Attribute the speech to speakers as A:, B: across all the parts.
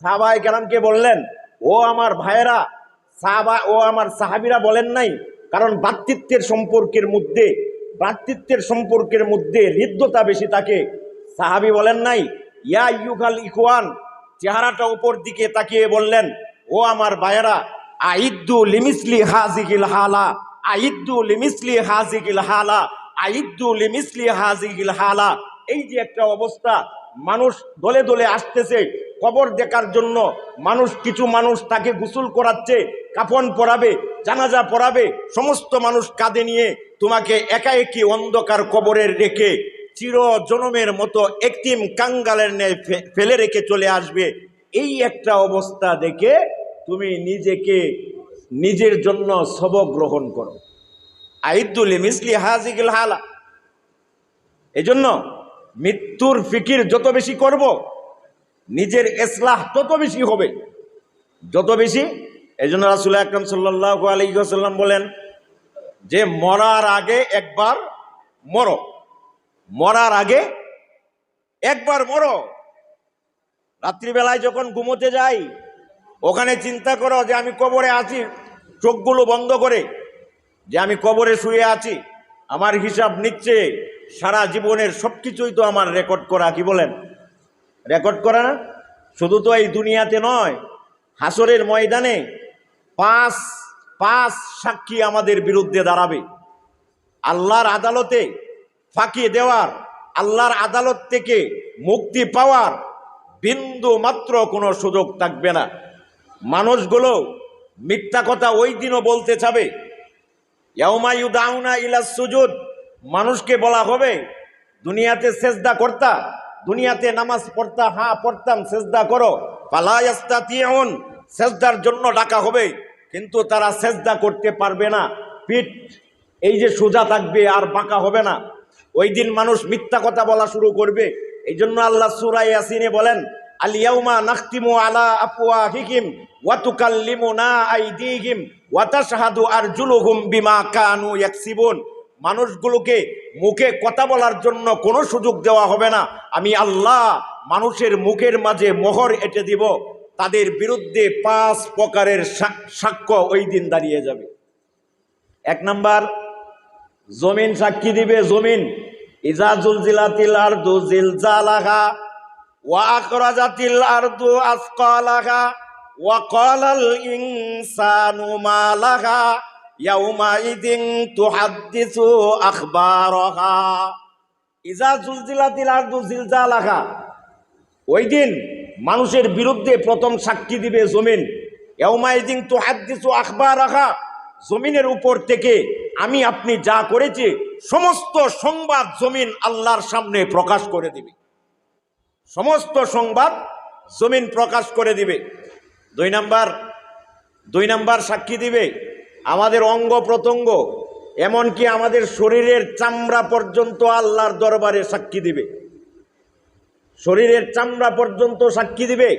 A: সাহাবায়ে কেরামকে বললেন, ও আমার ভাইয়েরা, সাহাবীরা বলেন নাই, কারণ ভ্রাতৃত্বের মধ্যে হৃদ্যতা বেশি থাকে। সাহাবী বলেন নাই ইয়া আইয়ুহাল ইখওয়ান, চেহারাটা উপর দিকে তাকিয়ে বললেন, ও আমার ভাইয়েরা, আইদ্দু লিমিসলি হাযিহিল হালা, আইদ্দু লিমিসলি হাযিহিল হালা, আইদ্দু লিমিসলি হাযিহিল হালা। এই যে একটা অবস্থা, মানুষ দলে দলে আসতেছে কবর দেখার জন্য। কিছু মানুষ তাকে গোসল করাচ্ছে, কাফন পরাবে, জানাজা পরাবে, সমস্ত মানুষ কাঁধে নিয়ে তোমাকে একাএকি অন্ধকার কবরে রেখে চির জনমের মতো একটিম কাঙ্গালের ন্যায় ফেলে রেখে চলে আসবে। এই একটা অবস্থা দেখে তুমি নিজের জন্য সবক গ্রহণ করো। আইদ্দুল মিসলি হাযিহিল হালা। এজন্য মৃত্যুর ফিকির যত বেশি করব, নিজের ইসলাহ তত বেশি হবে, যত বেশি। এজন্য রাসূল আকরাম সাল্লাল্লাহু আলাইহি ওয়াসাল্লাম বলেন যে মরার আগে একবার মরো, মরার আগে একবার মরো। রাত্রিবেলায় যখন ঘুমোতে যাই, ওখানে চিন্তা করো যে আমি কবরে আছি, চোখগুলো বন্ধ করে, যে আমি কবরে শুয়ে আছি, আমার হিসাব নিচ্ছে, সারা জীবনের সবকিছুই তো আমার রেকর্ড করা। কি বলেন? রেকর্ড করা না? শুধু তো এই দুনিয়াতে নয়, হাসরের ময়দানে পাঁচ সাক্ষী আমাদের বিরুদ্ধে দাঁড়াবে। আল্লাহর আদালতে ফাঁকি দেওয়ার, আল্লাহর আদালত থেকে মুক্তি পাওয়ার বিন্দু মাত্র কোনো সুযোগ থাকবে না। মানুষগুলো মিথ্যা কথা ওই দিনও বলতে চাবে। ইয়াউমা ইউদাউনা ইলাস সুজুদ, মানুষকে বলা হবে দুনিয়াতে সেজদা করতা, দুনিয়াতে নামাজ পড়তা, হ্যাঁ পড়তাম, সেজদা করো। ফালা ইস্তাতিউন, সেজদার জন্য ডাকা হবে, কিন্তু তারা সেজদা করতে পারবে না। পিঠ এই যে সোজা থাকবে, আর বাঁকা হবে না। ওই দিন মানুষ মিথ্যা কথা বলা শুরু করবে। এই জন্য আল্লাহ সূরা ইয়াসিনে বলেন, আল ইয়াউমা নাখতিমু আলা আফওয়াহিহিম ওয়া তুকাল্লিমুনা আইদিহিম ওয়া তাশহাদু আরজুলুহুম বিমা কানু ইয়াকসিবুন। মানুষগুলোকে মুখে কথা বলার জন্য কোনো সুযোগ দেওয়া হবে না। আমি আল্লাহ মানুষের মুখের মাঝে মোহর এঁটে দিব। তাদের বিরুদ্ধে 5 প্রকারের সাক্ষ্য ওই দিন দাঁড়িয়ে যাবে। 1 নাম্বার, জমিন সাক্ষী দিবে। জমিন, ইজা জুলজিলাতিল আরদু জিলজালাহা ওয়া আখরাজাতিল আরদু আসকালাহা ওয়া ক্বালাল ইনসানু মা লাহা ইয়াউমাইযিন তুহাদ্দিসু আখবারাহা। ইজা জুলজিলাতিল আরদু জিলজালাহা, ওই দিন মানুষের বিরুদ্ধে প্রথম সাক্ষী দিবে জমিন। ইয়াউমাইযিন তুহাদ্দিসু আখবারাহা, জমিনের উপর থেকে আমি আপনি যা করেছি সমস্ত সংবাদ জমিন আল্লাহর সামনে প্রকাশ করে দিবে। সমস্ত সংবাদ জমিন প্রকাশ করে দিবে। 2 নাম্বার সাক্ষী দিবে আমাদের অঙ্গ প্রত্যঙ্গ, এমনকি আমাদের শরীরের চামড়া পর্যন্ত আল্লাহর দরবারে সাক্ষী দিবে। শরীরের চামড়া পর্যন্ত সাক্ষী দিবে।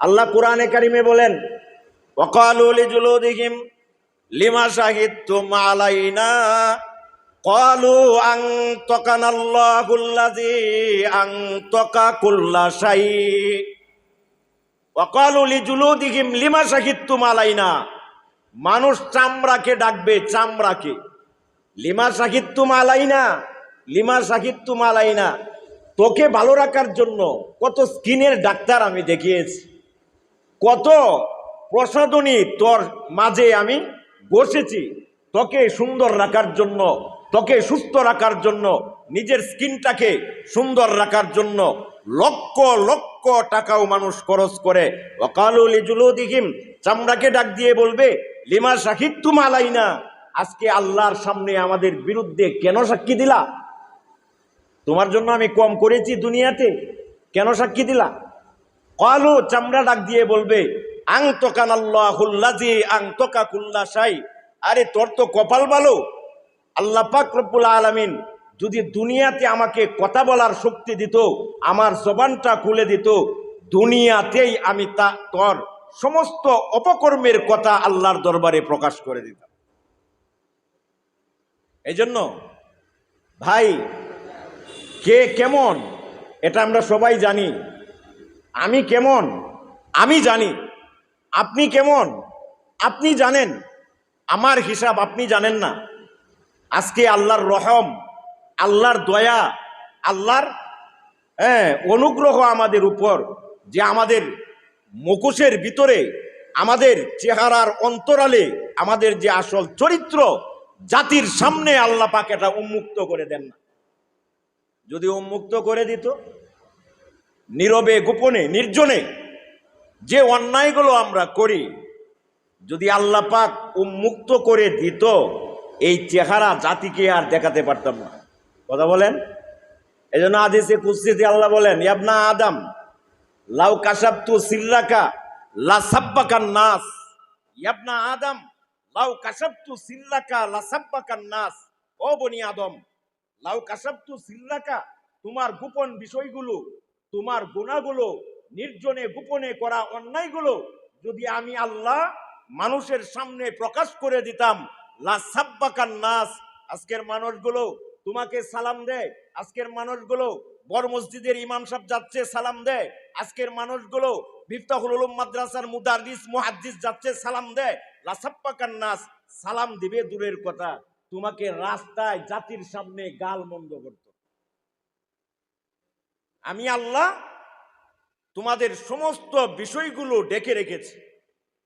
A: আল্লাহ কোরআনে কারিমে বলেন, ওয়াকালু লিজুলুদিহিম লিমা শাহিদতুম আলাইনা ক্বালু আনতাকানাল্লাহুল্লাযী আনতাকা কুল্লা শাই। ওয়াকালু লিজুলুদিহিম লিমা শাহিদতুম আলাইনা, মানুষ চামড়াকে ডাকবে, চামড়াকে। লিমা শাহিদতুম আলাইনা, লিমা শাহিদতুম আলাইনা, তোকে ভালো রাখার জন্য কত স্কিনের ডাক্তার আমি দেখিয়েছি, কত প্রসাধনী তোর মাঝে আমি বসেছি, তোকে সুন্দর রাখার জন্য, তোকে সুস্থ রাখার জন্য, নিজের স্কিনটাকে সুন্দর রাখার জন্য লক্ষ লক্ষ টাকাও মানুষ খরচ করে। ওয়াকালু লিজুলুদিহিম, চামড়াকে ডাক দিয়ে বলবে, লিমা শাহিদতুম আলাইনা, আজকে আল্লাহর সামনে আমাদের বিরুদ্ধে কেন সাক্ষী দিলা? তোমার জন্য আমি কম করেছি দুনিয়াতে, কেন সাক্ষী দিলা? ক্বালু, চামড়া ডাক দিয়ে বলবে, আনতাকানাল্লাহুল্লাযী আনতাকা কুল্লা শাই, আরে তোর তো কপাল ভালো, আল্লাহ পাক রব্বুল আলামিন যদি দুনিয়াতে আমাকে কথা বলার শক্তি দিত, আমার জবানটা খুলে দিত, দুনিয়াতেই আমি তোর সমস্ত অপকর্মের কথা আল্লাহর দরবারে প্রকাশ করে দিতাম। এই জন্য ভাই, কে কেমন এটা আমরা সবাই জানি। আমি কেমন আমি জানি আপনি কেমন, আপনি জানেন, আমার হিসাব আপনি জানেন না। আজকে আল্লাহর রহম, আল্লাহর দয়া, আল্লাহর অনুগ্রহ আমাদের উপর, যে আমাদের মুখোশের ভিতরে, আমাদের চেহারার অন্তরালে আমাদের যে আসল চরিত্র, জাতির সামনে আল্লাহ পাক এটা উন্মুক্ত করে দেন না। যদি উন্মুক্ত করে দিত, নীরবে গোপনে নির্জনে যে অন্যায়গুলো আমরা করি, যদি আল্লাহ পাক উন্মুক্ত করে দিত, এই চেহারা জাতিকে আর দেখাতে পারতাম না। কথা বলেন? এই জন্য হাদিসে কুদসিতে আল্লাহ বলেন, ইবনা আদম লাউ কাশাবতু সিররাকা লা সাব্বাকান নাস। ইবনা আদম লাউ কাশাবতু সিররাকা লা সাব্বাকান নাস। ও বনি আদম, লাউ কাশাবতু সিররাকা, তোমার গোপন বিষয়গুলো, তোমার গুনাহগুলো, নির্জনে গোপনে করা অন্যায়গুলো যদি আমি আল্লাহ মানুষের সামনে প্রকাশ করে দিতাম, লা সাব্বাকান নাস, আজকের মানুষগুলো তোমাকে সালাম দেয়, আজকের মানুষগুলো বড় মসজিদের ইমাম সাহেব যাচ্ছে সালাম দেয়, আজকের মানুষগুলো মিফতাহুল উলুম মাদ্রাসার মুদাররিস মুহাদ্দিস যাচ্ছে সালাম দেয়, লা সাব্বাকান নাস, সালাম দিবে দূরের কথা, তোমাকে রাস্তায় জাতির সামনে গাল মন্দ করত। আমি আল্লাহ তোমাদের সমস্ত বিষয়গুলো ডেকে রেখেছি।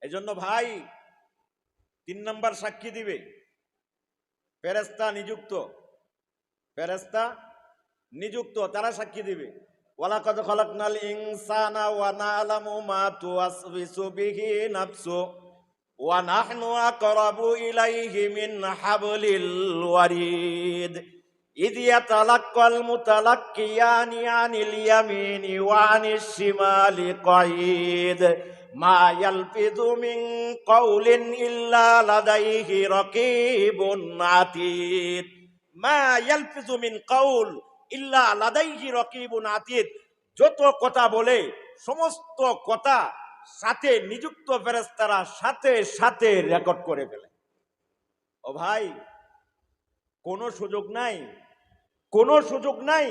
A: এজন্য ভাই, 3 নম্বর সাক্ষী দিবে ফেরেশতা নিযুক্ত, ফেরেশতা নিযুক্ত, তারা সাক্ষী দিবে। ওয়ালাকাদ খালাকনাল ইনসানা ওয়া না'লামু মা তুওয়াসবিসু বিহি নাফসু ওয়া নাহনু আকরাবু ইলাইহি মিন হাবলিল ওয়ারিদ ইয ইয়াতালাক্কাল মুতালাক্কিয়ানি আনিল ইয়ামিনি ওয়া আনিশ শিমালি কাঈদ মা ইয়ালফিযু মিন কাওলিন ইল্লা লাদাইহি রাকীবুন আতীদ। মা ইয়ালফিযু মিন কাওল ইল্লা লাদাইহি রাকীবুন আতীদ। যত কথা বলে সমস্ত কথা সাথে নিযুক্ত ফেরেশতারা সাথে সাথে রেকর্ড করে ফেলে। ও ভাই, কোনো সুযোগ নাই, কোনো সুযোগ নাই।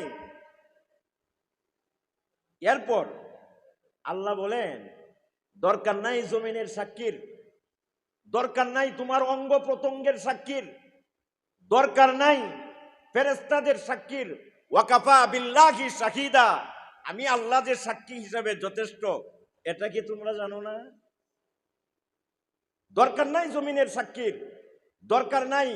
A: এরপর আল্লাহ বলেন, দরকার নাই জমিনের সাক্ষীর, দরকার নাই তোমার অঙ্গ প্রত্যঙ্গের সাক্ষীর, দরকার নাই ফেরেশতাদের সাক্ষীর। ওয়াকাফা বিল্লাহি শাহিদা, আমি আল্লাহ যে সাক্ষী হিসাবে যথেষ্ট, এটা কি তোমরা জানো না? দরকার নাই জমিনের সাক্ষীর, দরকার নাই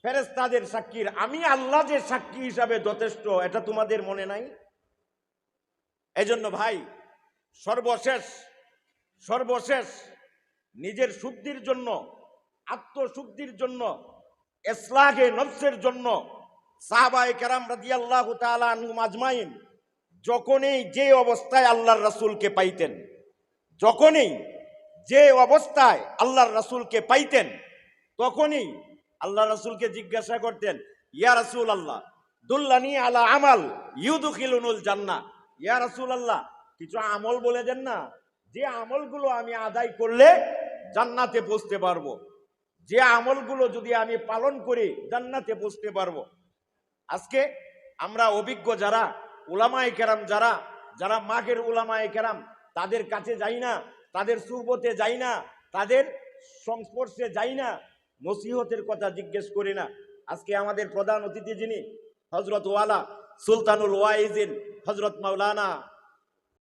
A: ফেরেশতাদের সাক্ষীর, আমি আল্লাহ যে সাক্ষী হিসাবে যথেষ্ট, এটা তোমাদের মনে নাই? এজন্য ভাই, সর্বশেষ সর্বশেষ নিজের শুদ্ধির জন্য, আত্মশুদ্ধির জন্য, ইসলাহে নফসের জন্য সাহাবায়ে কেরাম রাদিয়াল্লাহু তাআলা আনহুম আজমাইন যখনই যে অবস্থায় আল্লাহর রাসূলকে পাইতেন, যখনই যে অবস্থায় আল্লাহর রাসূলকে পাইতেন, তখনই আল্লাহ রাসূলকে জিজ্ঞাসা করতেন, ইয়া রাসূলুল্লাহ দুল্লানি আলা আমাল ইউদখিলুনুল জান্নাহ। ইয়া রাসূলুল্লাহ, কিছু আমল বলে দেন না, যে আমলগুলো আমি আদায় করলে জান্নাতে পৌঁছতে পারবো, যে আমলগুলো যদি আমি পালন করি জান্নাতে পৌঁছতে পারবো। আজকে আমরা অভিজ্ঞ যারা উলামায়ে কেরাম, যারা যারা মাগের উলামায়ে কেরাম, তাদের কাছে যাই না, তাদের সুহবতে যাই না, তাদের সংস্পর্শে যাই না, নসিহতের কথা জিজ্ঞেস করি না। আজকে আমাদের প্রধান অতিথি যিনি হযরত ওয়ালা সুলতানুল ওয়াইজিন হযরত মাওলানা